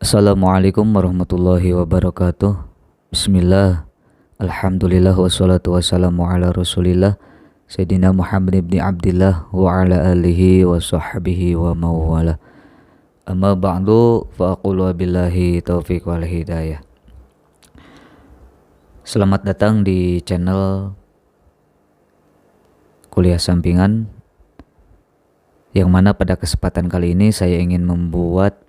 Assalamualaikum warahmatullahi wabarakatuh. Bismillah. Alhamdulillah wassalatu wassalamu ala rasulillah Sayyidina Muhammad ibn Abdillah wa ala alihi wa sahbihi wa mawala. Amma ba'du fa aqulu billahi taufiq wal hidayah. Selamat datang di channel Kuliah Sampingan, yang mana pada kesempatan kali ini saya ingin membuat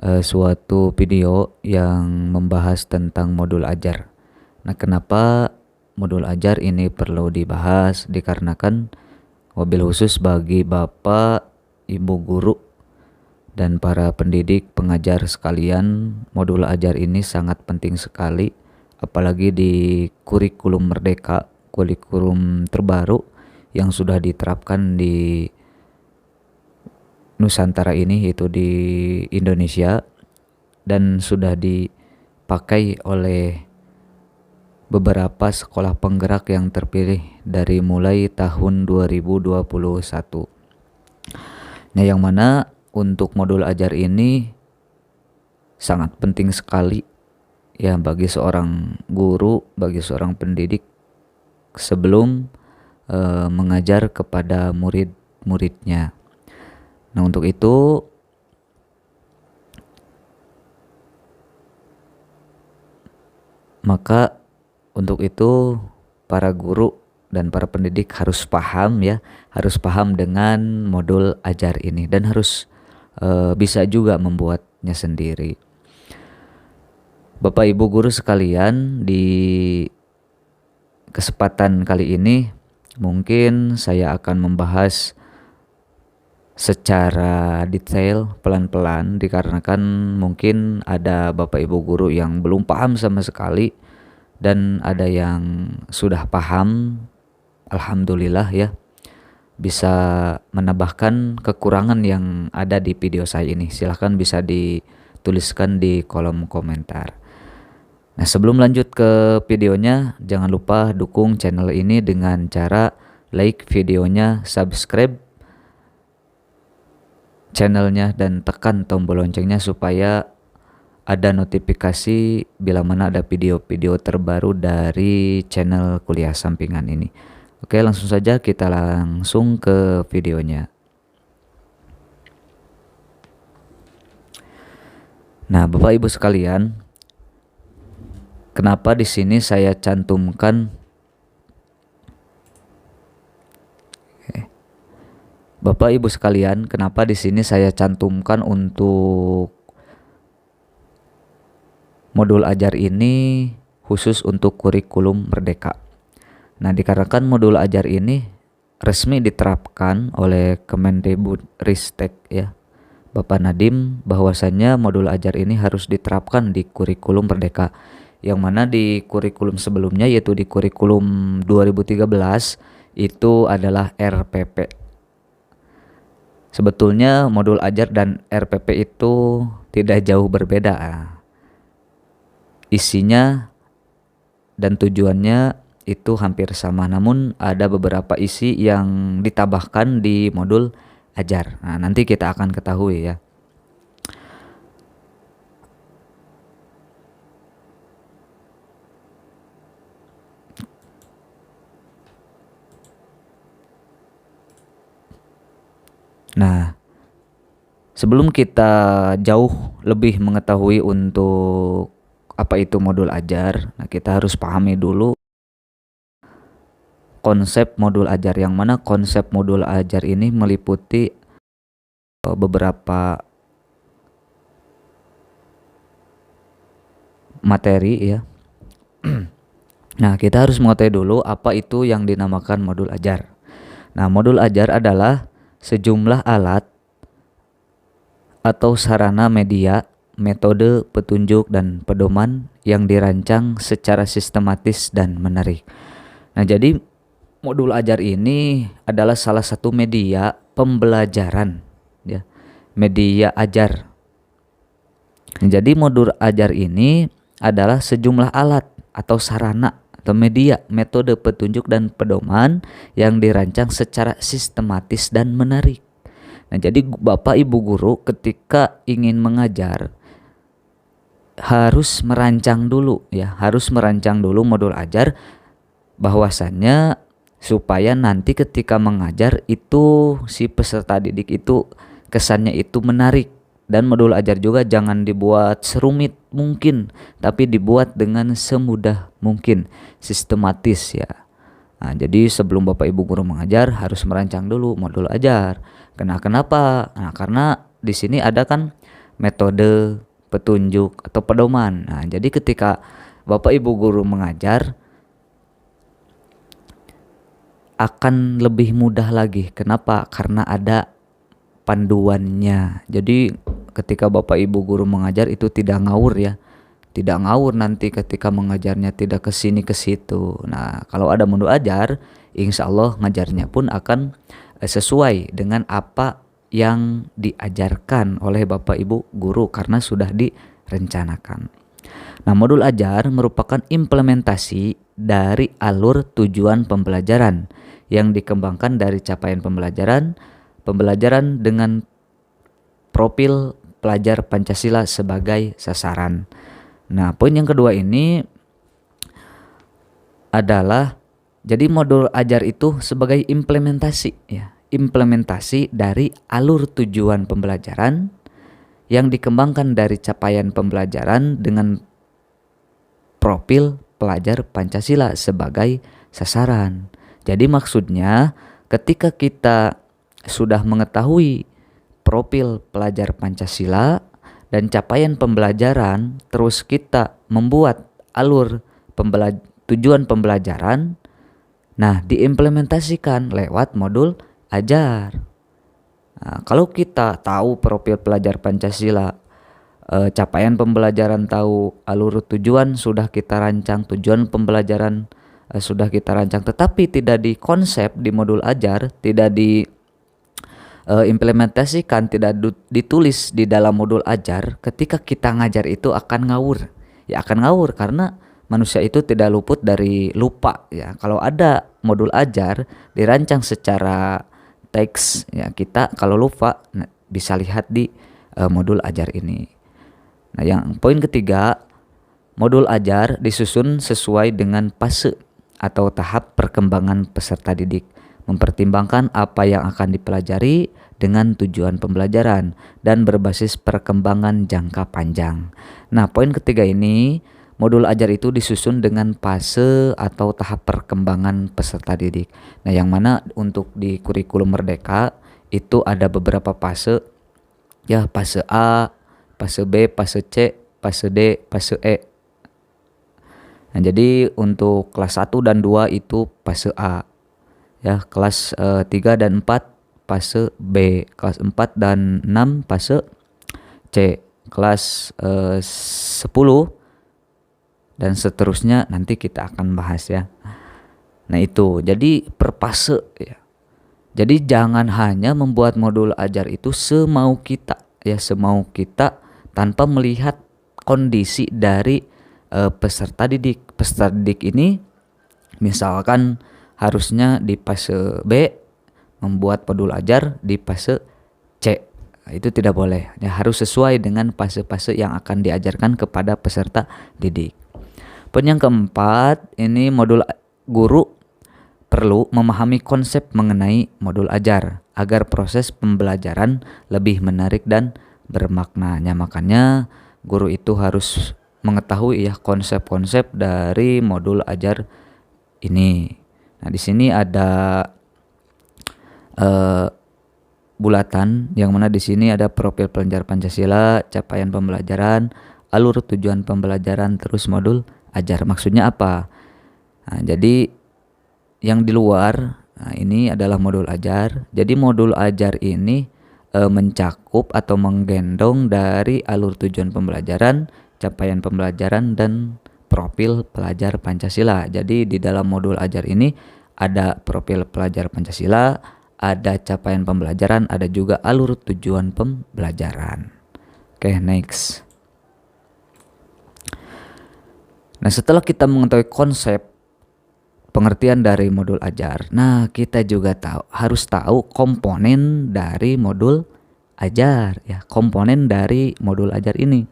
suatu video yang membahas tentang modul ajar. Nah, kenapa modul ajar ini perlu dibahas? Dikarenakan wabil khusus bagi Bapak, Ibu guru, dan para pendidik pengajar sekalian, modul ajar ini sangat penting sekali, apalagi di kurikulum merdeka, kurikulum terbaru yang sudah diterapkan di Nusantara ini, yaitu di Indonesia, dan sudah dipakai oleh beberapa sekolah penggerak yang terpilih dari mulai tahun 2021. Nah, yang mana untuk modul ajar ini sangat penting sekali ya bagi seorang guru, bagi seorang pendidik sebelum mengajar kepada murid-muridnya. Nah, untuk itu para guru dan para pendidik harus paham dengan modul ajar ini, dan harus bisa juga membuatnya sendiri. Bapak Ibu guru sekalian, di kesempatan kali ini mungkin saya akan membahas secara detail pelan-pelan, dikarenakan mungkin ada Bapak Ibu guru yang belum paham sama sekali, dan ada yang sudah paham. Alhamdulillah ya, bisa menambahkan kekurangan yang ada di video saya ini. Silahkan bisa dituliskan di kolom komentar. Nah, sebelum lanjut ke videonya, jangan lupa dukung channel ini dengan cara like videonya, subscribe channelnya, dan tekan tombol loncengnya supaya ada notifikasi bila mana ada video-video terbaru dari channel Kuliah Sampingan ini. Oke, langsung saja kita langsung ke videonya. Nah, Bapak Ibu sekalian, kenapa di sini saya cantumkan Bapak Ibu sekalian, kenapa di sini saya cantumkan untuk modul ajar ini khusus untuk kurikulum merdeka. Nah, dikarenakan modul ajar ini resmi diterapkan oleh Kemendikbudristek ya, Bapak Nadiem, bahwasannya modul ajar ini harus diterapkan di kurikulum merdeka. Yang mana di kurikulum sebelumnya, yaitu di kurikulum 2013, itu adalah RPP. Sebetulnya modul ajar dan RPP itu tidak jauh berbeda. Isinya dan tujuannya itu hampir sama, namun ada beberapa isi yang ditambahkan di modul ajar. Nah, nanti kita akan ketahui ya. Nah, sebelum kita jauh lebih mengetahui untuk apa itu modul ajar, nah kita harus pahami dulu konsep modul ajar, yang mana konsep modul ajar ini meliputi beberapa materi ya. Nah, kita harus mengetahui dulu apa itu yang dinamakan modul ajar. Nah, modul ajar adalah sejumlah alat atau sarana media, metode, petunjuk, dan pedoman yang dirancang secara sistematis dan menarik. Nah, jadi modul ajar ini adalah salah satu media pembelajaran ya, media ajar. Jadi modul ajar ini adalah sejumlah alat atau sarana atau media, metode, petunjuk, dan pedoman yang dirancang secara sistematis dan menarik. Nah, jadi Bapak Ibu guru ketika ingin mengajar harus merancang dulu ya, harus merancang dulu modul ajar bahwasannya supaya nanti ketika mengajar itu si peserta didik itu kesannya itu menarik. Dan modul ajar juga jangan dibuat serumit mungkin, tapi dibuat dengan semudah mungkin, sistematis ya. Nah, jadi sebelum Bapak Ibu guru mengajar harus merancang dulu modul ajar. Kenapa? Nah, karena di sini ada kan metode, petunjuk atau pedoman. Nah, jadi ketika Bapak Ibu guru mengajar akan lebih mudah lagi. Kenapa? Karena ada panduannya. Jadi ketika Bapak Ibu guru mengajar itu tidak ngawur ya. Tidak ngawur nanti ketika mengajarnya, tidak ke sini ke situ. Nah, kalau ada modul ajar, insya Allah ngajarnya pun akan sesuai dengan apa yang diajarkan oleh Bapak Ibu guru karena sudah direncanakan. Nah, modul ajar merupakan implementasi dari alur tujuan pembelajaran yang dikembangkan dari capaian pembelajaran dengan profil pelajar Pancasila sebagai sasaran. Nah, poin yang kedua ini adalah jadi modul ajar itu sebagai implementasi ya, implementasi dari alur tujuan pembelajaran yang dikembangkan dari capaian pembelajaran dengan profil pelajar Pancasila sebagai sasaran. Jadi maksudnya ketika kita sudah mengetahui profil pelajar Pancasila dan capaian pembelajaran, terus kita membuat alur tujuan pembelajaran, nah diimplementasikan lewat modul ajar. Nah, kalau kita tahu profil pelajar Pancasila, capaian pembelajaran tahu, alur tujuan sudah kita rancang, tujuan pembelajaran sudah kita rancang, tetapi tidak dikonsep di modul ajar, tidak implementasikan, tidak ditulis di dalam modul ajar, ketika kita ngajar itu akan ngawur. Ya akan ngawur karena manusia itu tidak luput dari lupa ya. Kalau ada modul ajar dirancang secara teks ya, kita kalau lupa bisa lihat di modul ajar ini. Nah, yang poin ketiga, modul ajar disusun sesuai dengan fase atau tahap perkembangan peserta didik, mempertimbangkan apa yang akan dipelajari dengan tujuan pembelajaran dan berbasis perkembangan jangka panjang. Nah, poin ketiga ini, modul ajar itu disusun dengan fase atau tahap perkembangan peserta didik. Nah, yang mana untuk di kurikulum Merdeka itu ada beberapa fase ya, fase A, fase B, fase C, fase D, fase E. Nah, jadi untuk kelas 1 dan 2 itu fase A. Ya, kelas 3 dan 4 fase B, kelas 4 dan 6 fase C, kelas 10 dan seterusnya nanti kita akan bahas ya. Nah, itu jadi per fase ya. Jadi jangan hanya membuat modul ajar itu semau kita ya, semau kita tanpa melihat kondisi dari peserta didik. Peserta didik ini misalkan harusnya di fase B membuat modul ajar di fase C. Nah, itu tidak boleh. Ya, harus sesuai dengan fase-fase yang akan diajarkan kepada peserta didik. Poin yang keempat, ini modul guru perlu memahami konsep mengenai modul ajar agar proses pembelajaran lebih menarik dan bermaknanya. Makanya guru itu harus mengetahui ya konsep-konsep dari modul ajar ini. Nah, di sini ada bulatan yang mana di sini ada profil pelajar Pancasila, capaian pembelajaran, alur tujuan pembelajaran, terus modul ajar. Maksudnya apa? Nah, jadi yang di luar, nah ini adalah modul ajar. Jadi modul ajar ini mencakup atau menggendong dari alur tujuan pembelajaran, capaian pembelajaran, dan profil pelajar Pancasila. Jadi di dalam modul ajar ini ada profil pelajar Pancasila, ada capaian pembelajaran, ada juga alur tujuan pembelajaran. Oke, next. Nah, setelah kita mengetahui konsep pengertian dari modul ajar, nah kita juga harus tahu komponen dari modul ajar ya, komponen dari modul ajar ini.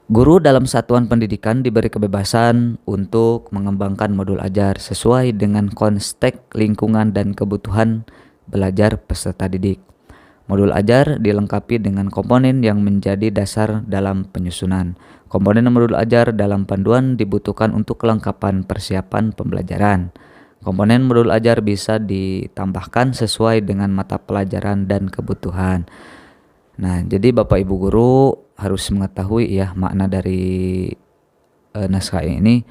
Guru dalam satuan pendidikan diberi kebebasan untuk mengembangkan modul ajar sesuai dengan konteks lingkungan dan kebutuhan belajar peserta didik. Modul ajar dilengkapi dengan komponen yang menjadi dasar dalam penyusunan. Komponen modul ajar dalam panduan dibutuhkan untuk kelengkapan persiapan pembelajaran. Komponen modul ajar bisa ditambahkan sesuai dengan mata pelajaran dan kebutuhan. Nah, jadi Bapak Ibu guru harus mengetahui ya makna dari naskah ini.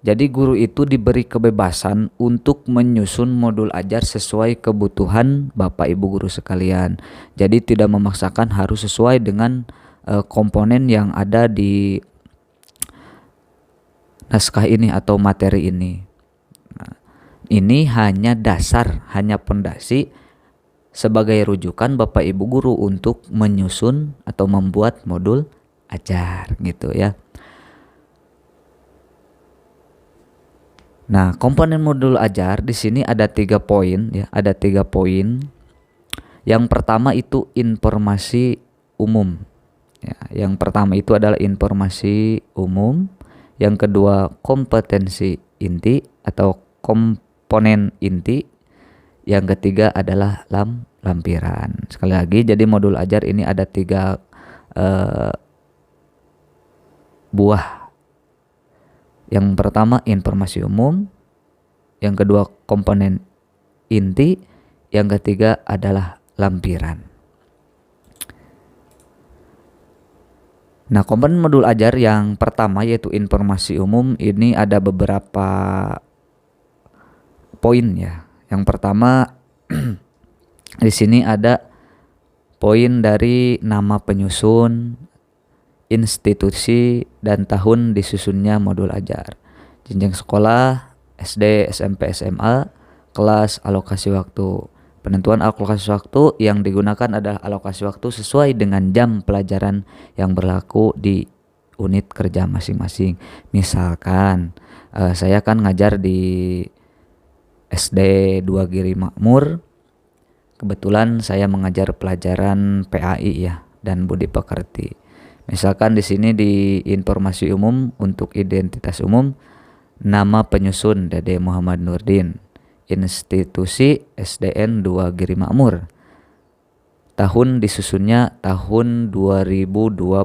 Jadi guru itu diberi kebebasan untuk menyusun modul ajar sesuai kebutuhan Bapak Ibu guru sekalian. Jadi tidak memaksakan harus sesuai dengan komponen yang ada di naskah ini atau materi ini. Nah, ini hanya dasar, hanya pondasi sebagai rujukan Bapak Ibu guru untuk menyusun atau membuat modul ajar gitu ya. Nah, komponen modul ajar di sini ada 3 poin ya, ada 3 poin. Yang pertama itu informasi umum. Ya, yang pertama itu adalah informasi umum. Yang kedua kompetensi inti atau komponen inti. Yang ketiga adalah lampiran. Sekali lagi, jadi modul ajar ini ada 3 buah. Yang pertama informasi umum, yang kedua komponen inti, yang ketiga adalah lampiran. Nah, komponen modul ajar yang pertama yaitu informasi umum ini ada beberapa poin ya. Yang pertama di sini ada poin dari nama penyusun, institusi, dan tahun disusunnya modul ajar. Jenjang sekolah, SD, SMP, SMA, kelas, alokasi waktu. Penentuan alokasi waktu yang digunakan adalah alokasi waktu sesuai dengan jam pelajaran yang berlaku di unit kerja masing-masing. Misalkan saya kan ngajar di SD 2 Giri Makmur. Kebetulan saya mengajar pelajaran PAI ya dan budi pekerti. Misalkan di sini di informasi umum untuk identitas umum, nama penyusun Dede Muhammad Nurdin, institusi SDN 2 Giri Makmur. Tahun disusunnya tahun 2022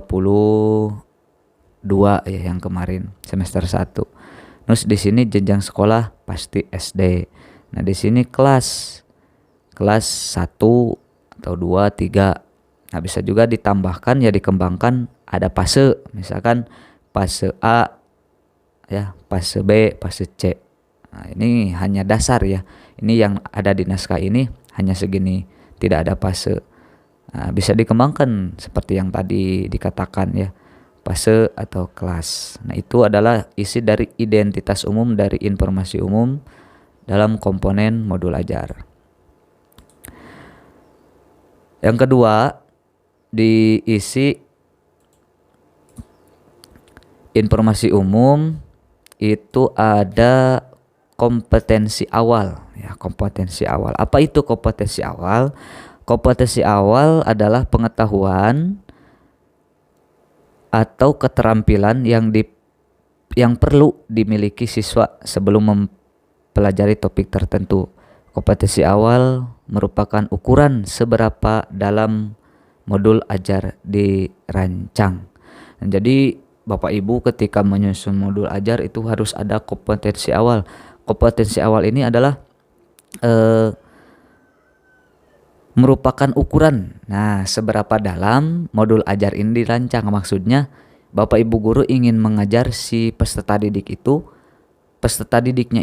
ya yang kemarin semester 1. Terus di sini jenjang sekolah pasti SD. Nah, di sini kelas 1 atau 2, 3. Nah, bisa juga ditambahkan ya dikembangkan ada fase, misalkan fase A ya, fase B, fase C. Nah, ini hanya dasar ya. Ini yang ada di naskah ini hanya segini, tidak ada fase. Nah, bisa dikembangkan seperti yang tadi dikatakan ya, fase atau kelas. Nah, itu adalah isi dari identitas umum dari informasi umum dalam komponen modul ajar. Yang kedua, diisi informasi umum itu ada kompetensi awal ya, kompetensi awal. Apa itu kompetensi awal? Kompetensi awal adalah pengetahuan atau keterampilan yang perlu dimiliki siswa sebelum mempelajari topik tertentu. Kompetensi awal merupakan ukuran seberapa dalam modul ajar dirancang. Nah, jadi Bapak Ibu ketika menyusun modul ajar itu harus ada kompetensi awal. Kompetensi awal ini adalah merupakan ukuran. Nah, seberapa dalam modul ajar ini dirancang. Maksudnya Bapak Ibu guru ingin mengajar si peserta didiknya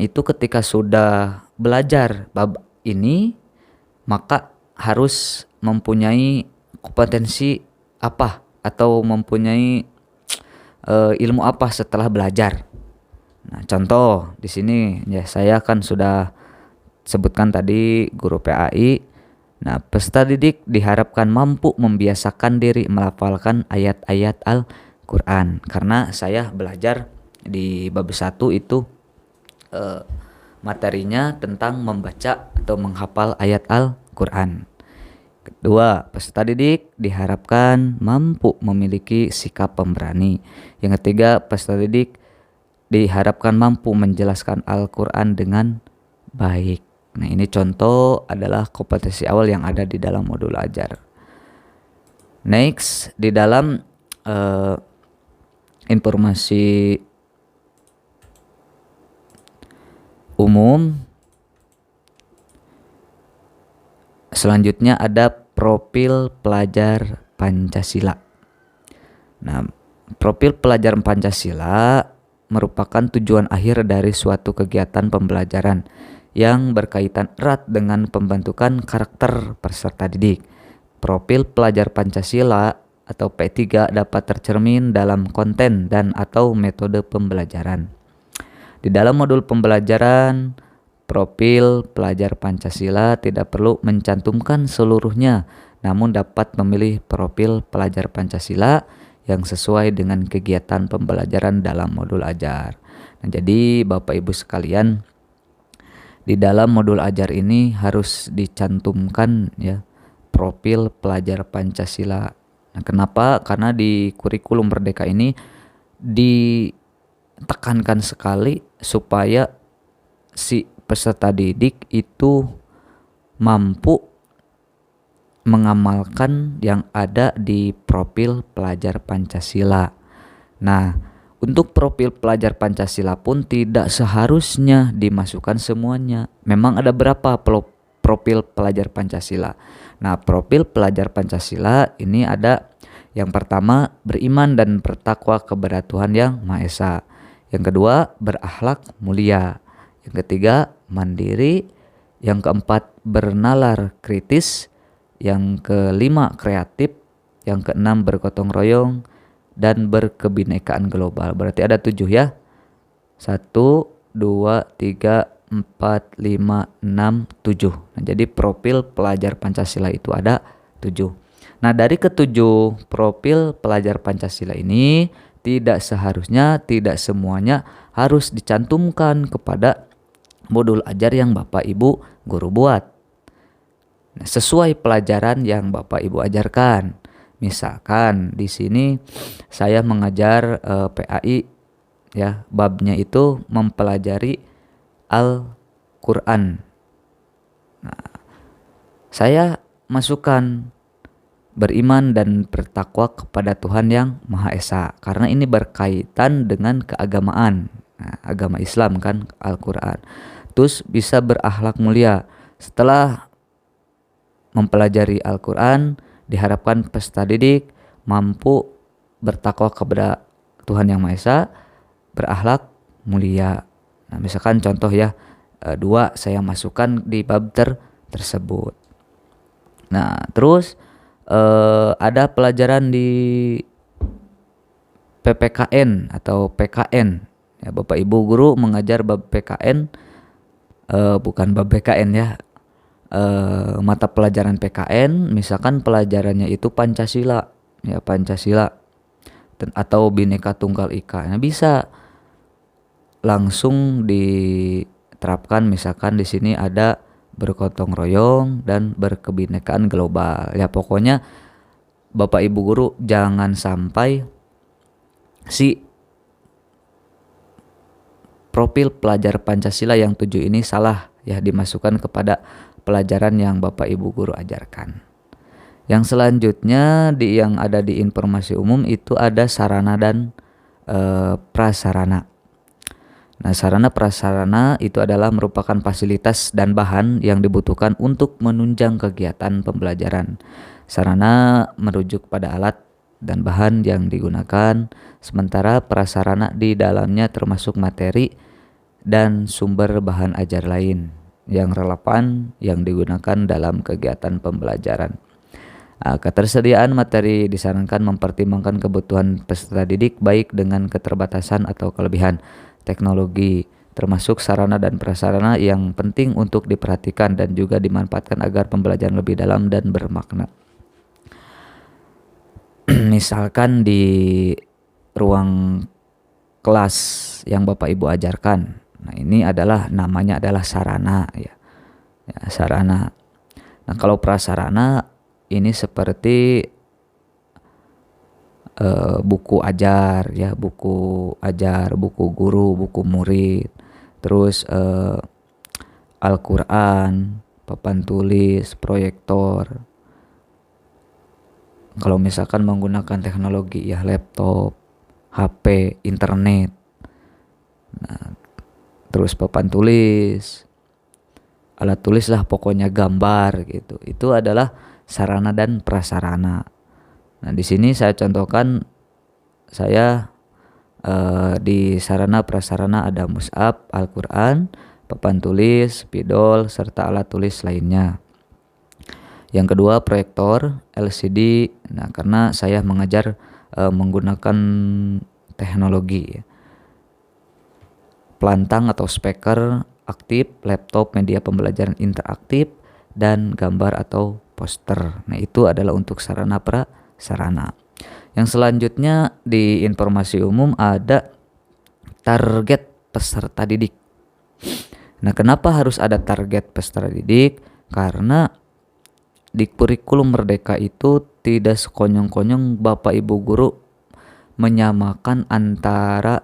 itu ketika sudah belajar bab ini maka harus mempunyai kompetensi apa atau mempunyai ilmu apa setelah belajar. Nah, contoh di sini ya saya kan sudah sebutkan tadi guru PAI. Nah, peserta didik diharapkan mampu membiasakan diri melafalkan ayat-ayat Al-Quran. Karena saya belajar di bab 1 itu materinya tentang membaca atau menghafal ayat Al-Quran. Kedua, peserta didik diharapkan mampu memiliki sikap pemberani. Yang ketiga, peserta didik diharapkan mampu menjelaskan Al-Quran dengan baik. Nah, ini contoh adalah kompetensi awal yang ada di dalam modul ajar. Next, di dalam informasi umum, selanjutnya ada profil pelajar Pancasila. Nah, profil pelajar Pancasila merupakan tujuan akhir dari suatu kegiatan pembelajaran yang berkaitan erat dengan pembentukan karakter peserta didik. Profil pelajar Pancasila atau P3 dapat tercermin dalam konten dan atau metode pembelajaran. Di dalam modul pembelajaran, profil pelajar Pancasila tidak perlu mencantumkan seluruhnya, namun dapat memilih profil pelajar Pancasila yang sesuai dengan kegiatan pembelajaran dalam modul ajar. Nah, jadi Bapak Ibu sekalian, di dalam modul ajar ini harus dicantumkan ya profil pelajar Pancasila. Nah, kenapa? Karena di kurikulum Merdeka ini ditekankan sekali supaya si peserta didik itu mampu mengamalkan yang ada di profil pelajar Pancasila. Nah, untuk profil pelajar Pancasila pun tidak seharusnya dimasukkan semuanya. Memang ada berapa profil pelajar Pancasila? Nah, profil pelajar Pancasila ini ada yang pertama, beriman dan bertakwa kepada Tuhan Yang Maha Esa. Yang kedua, berakhlak mulia. Yang ketiga, mandiri. Yang keempat, bernalar kritis. Yang kelima, kreatif. Yang keenam, bergotong royong dan berkebinekaan global. Berarti ada 7 ya. 1, 2, 3, 4, 5, 6, 7. Nah, jadi profil pelajar Pancasila itu ada 7. Nah, dari ketujuh profil pelajar Pancasila ini tidak seharusnya, tidak semuanya harus dicantumkan kepada modul ajar yang Bapak Ibu guru buat. Nah, sesuai pelajaran yang Bapak Ibu ajarkan. Misalkan di sini saya mengajar PAI ya, babnya itu mempelajari Al-Qur'an. Nah, saya masukkan beriman dan bertakwa kepada Tuhan Yang Maha Esa, karena ini berkaitan dengan keagamaan. Nah, agama Islam kan Al-Qur'an. Terus bisa berakhlak mulia. Setelah mempelajari Al-Qur'an, diharapkan peserta didik mampu bertakwa kepada Tuhan Yang Maha Esa, berakhlak mulia. Nah, misalkan contoh ya, 2 saya masukkan di bab tersebut. Nah, terus ada pelajaran di PPKN atau PKN. Ya, Bapak Ibu guru mengajar bab PKN, bukan bab PKN ya. Mata pelajaran PKN, misalkan pelajarannya itu Pancasila, ya Pancasila atau Bhinneka Tunggal Ika. Nah, bisa langsung diterapkan, misalkan di sini ada bergotong royong dan berkebinekaan global. Ya pokoknya Bapak Ibu guru jangan sampai si profil pelajar Pancasila yang 7 ini salah ya dimasukkan kepada pelajaran yang Bapak Ibu guru ajarkan. Yang selanjutnya yang ada di informasi umum itu ada sarana dan prasarana. Nah, sarana prasarana itu adalah merupakan fasilitas dan bahan yang dibutuhkan untuk menunjang kegiatan pembelajaran. Sarana merujuk pada alat dan bahan yang digunakan, sementara prasarana di dalamnya termasuk materi dan sumber bahan ajar lain yang relevan yang digunakan dalam kegiatan pembelajaran. Ketersediaan materi disarankan mempertimbangkan kebutuhan peserta didik baik dengan keterbatasan atau kelebihan teknologi, termasuk sarana dan prasarana yang penting untuk diperhatikan dan juga dimanfaatkan agar pembelajaran lebih dalam dan bermakna. Misalkan di ruang kelas yang Bapak Ibu ajarkan, nah ini adalah namanya adalah sarana ya, sarana. Nah, kalau prasarana ini seperti buku ajar ya, buku ajar, buku guru, buku murid, terus Al-Quran, papan tulis, proyektor. Kalau misalkan menggunakan teknologi ya laptop, HP, internet, terus papan tulis, alat tulis lah pokoknya, gambar gitu. Itu adalah sarana dan prasarana. Nah, di sini saya contohkan, saya di sarana prasarana ada mushaf, Al-Quran, papan tulis, spidol, serta alat tulis lainnya. Yang kedua, proyektor LCD. Nah, karena saya mengajar menggunakan teknologi ya. Pelantang atau speaker aktif, laptop media pembelajaran interaktif, dan gambar atau poster. Nah, itu adalah untuk sarana prasarana. Yang selanjutnya di informasi umum ada target peserta didik. Nah, kenapa harus ada target peserta didik? Karena di kurikulum Merdeka itu tidak sekonyong-konyong Bapak Ibu guru menyamakan antara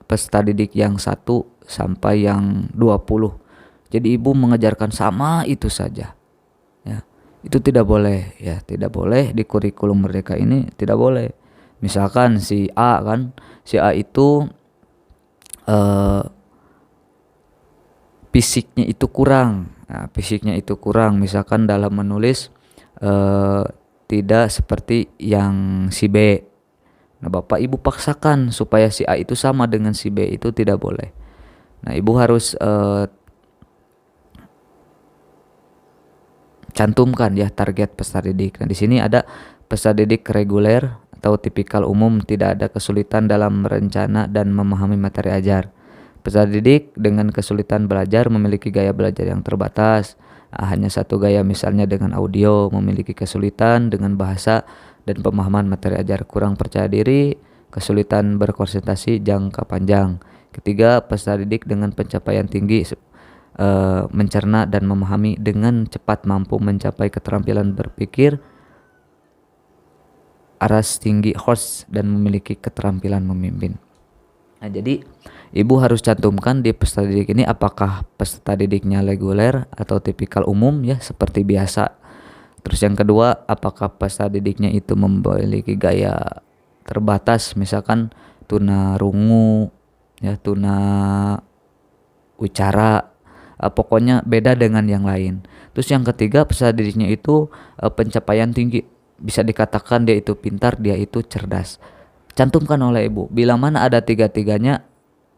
peserta didik yang 1 sampai yang 20. Jadi ibu mengajarkan sama itu saja. Ya. Itu tidak boleh ya, tidak boleh di kurikulum Merdeka ini, tidak boleh. Misalkan si A itu fisiknya itu kurang. Nah, fisiknya itu kurang, misalkan dalam menulis tidak seperti yang si B. Nah, Bapak Ibu paksakan supaya si A itu sama dengan si B, itu tidak boleh. Nah, Ibu harus cantumkan ya target peserta didik. Nah, di sini ada peserta didik reguler atau tipikal umum, tidak ada kesulitan dalam merencana dan memahami materi ajar. Peserta didik dengan kesulitan belajar, memiliki gaya belajar yang terbatas. Hanya satu gaya, misalnya dengan audio, memiliki kesulitan dengan bahasa dan pemahaman materi ajar, kurang percaya diri, kesulitan berkonsentrasi jangka panjang. Ketiga, peserta didik dengan pencapaian tinggi, mencerna dan memahami dengan cepat, mampu mencapai keterampilan berpikir aras tinggi host, dan memiliki keterampilan memimpin. Nah, jadi ibu harus cantumkan di peserta didik ini apakah peserta didiknya reguler atau tipikal umum ya seperti biasa. Terus yang kedua, apakah peserta didiknya itu memiliki gaya terbatas, misalkan tuna rungu ya, tuna ucara, pokoknya beda dengan yang lain. Terus yang ketiga, peserta didiknya itu pencapaian tinggi, bisa dikatakan dia itu pintar, dia itu cerdas. Cantumkan oleh ibu. Bila mana ada tiga-tiganya,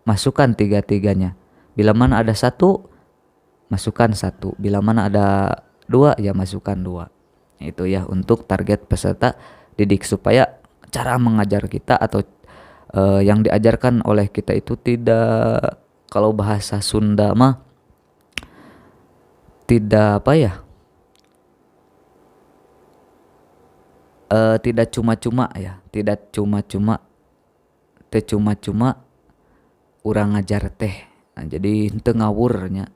masukkan tiga-tiganya. Bila mana ada satu, masukkan satu. Bila mana ada dua, ya masukkan dua. Itu ya untuk target peserta didik, supaya cara mengajar kita atau yang diajarkan oleh kita itu tidak, kalau bahasa Sunda mah tidak apa ya, tidak cuma-cuma ya, tidak cuma-cuma, teh cuma-cuma urang ngajar teh. Nah, jadi henteu ngawurnya.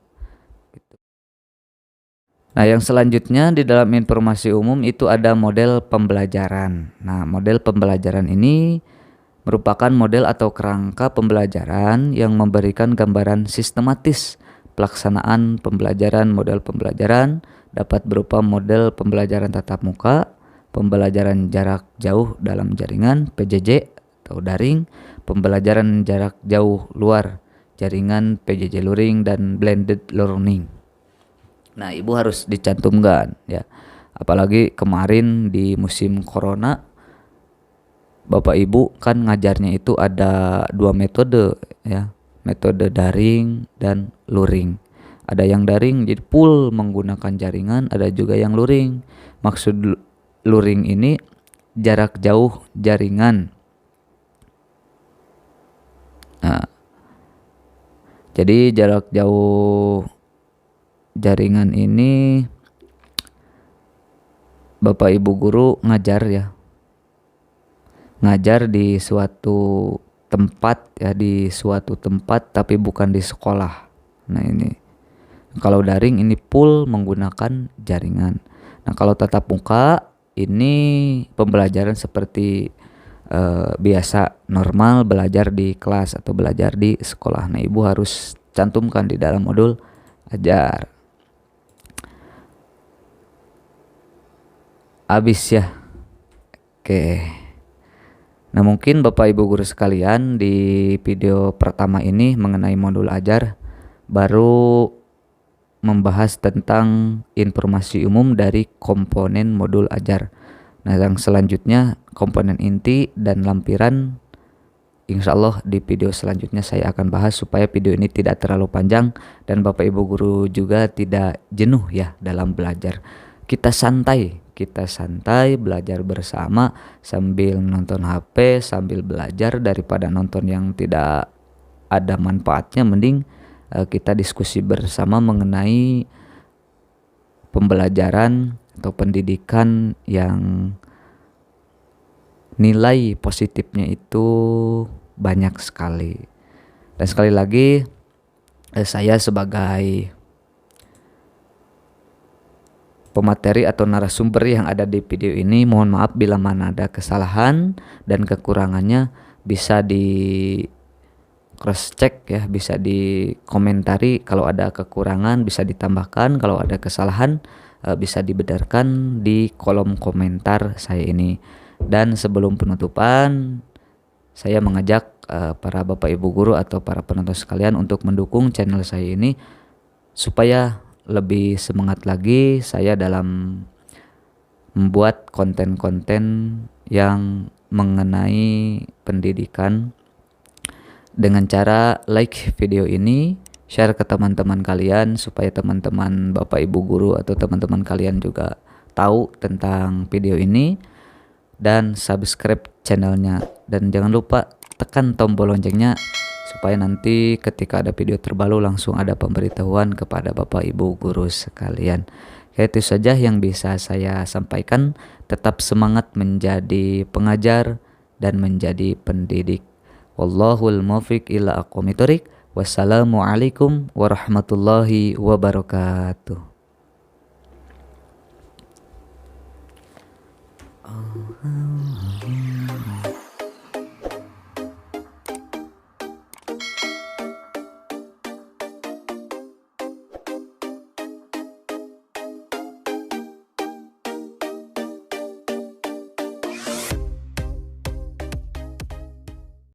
Nah, yang selanjutnya di dalam informasi umum itu ada model pembelajaran. Nah, model pembelajaran ini merupakan model atau kerangka pembelajaran yang memberikan gambaran sistematis pelaksanaan pembelajaran. Model pembelajaran dapat berupa model pembelajaran tatap muka, pembelajaran jarak jauh dalam jaringan PJJ atau daring, pembelajaran jarak jauh luar jaringan PJJ luring, dan blended learning. Nah, ibu harus dicantumkan ya. Apalagi kemarin di musim corona, Bapak Ibu kan ngajarnya itu ada 2 metode ya. Metode daring dan luring. Ada yang daring jadi full menggunakan jaringan, ada juga yang luring. Maksud luring ini jarak jauh jaringan. Nah, jadi jarak jauh jaringan ini Bapak Ibu guru ngajar ya. Ngajar di suatu tempat ya, di suatu tempat tapi bukan di sekolah. Nah, ini kalau daring ini full menggunakan jaringan. Nah, kalau tatap muka ini pembelajaran seperti biasa normal belajar di kelas atau belajar di sekolah. Nah, Ibu harus cantumkan di dalam modul ajar. Habis ya. Oke. Nah, mungkin Bapak Ibu guru sekalian di video pertama ini mengenai modul ajar baru membahas tentang informasi umum dari komponen modul ajar. Nah, yang selanjutnya komponen inti dan lampiran, insya Allah di video selanjutnya saya akan bahas supaya video ini tidak terlalu panjang dan Bapak Ibu guru juga tidak jenuh ya dalam belajar. Kita santai belajar bersama sambil nonton HP, sambil belajar daripada nonton yang tidak ada manfaatnya. Mending kita diskusi bersama mengenai pembelajaran atau pendidikan yang nilai positifnya itu banyak sekali. Dan sekali lagi saya sebagai pemateri atau narasumber yang ada di video ini mohon maaf bila mana ada kesalahan dan kekurangannya. Bisa di cross check ya, bisa dikomentari kalau ada kekurangan, bisa ditambahkan kalau ada kesalahan, bisa dibenarkan di kolom komentar saya ini. Dan sebelum penutupan, saya mengajak para Bapak Ibu guru atau para penonton sekalian untuk mendukung channel saya ini supaya lebih semangat lagi saya dalam membuat konten-konten yang mengenai pendidikan dengan cara like video ini, share ke teman-teman kalian supaya teman-teman Bapak Ibu guru atau teman-teman kalian juga tahu tentang video ini, dan subscribe channelnya, dan jangan lupa tekan tombol loncengnya supaya nanti ketika ada video terbaru langsung ada pemberitahuan kepada Bapak Ibu guru sekalian. Itu saja yang bisa saya sampaikan. Tetap semangat menjadi pengajar dan menjadi pendidik. Wallahul muwaffiq ila aqwamit thoriq. Wassalamualaikum warahmatullahi wabarakatuh.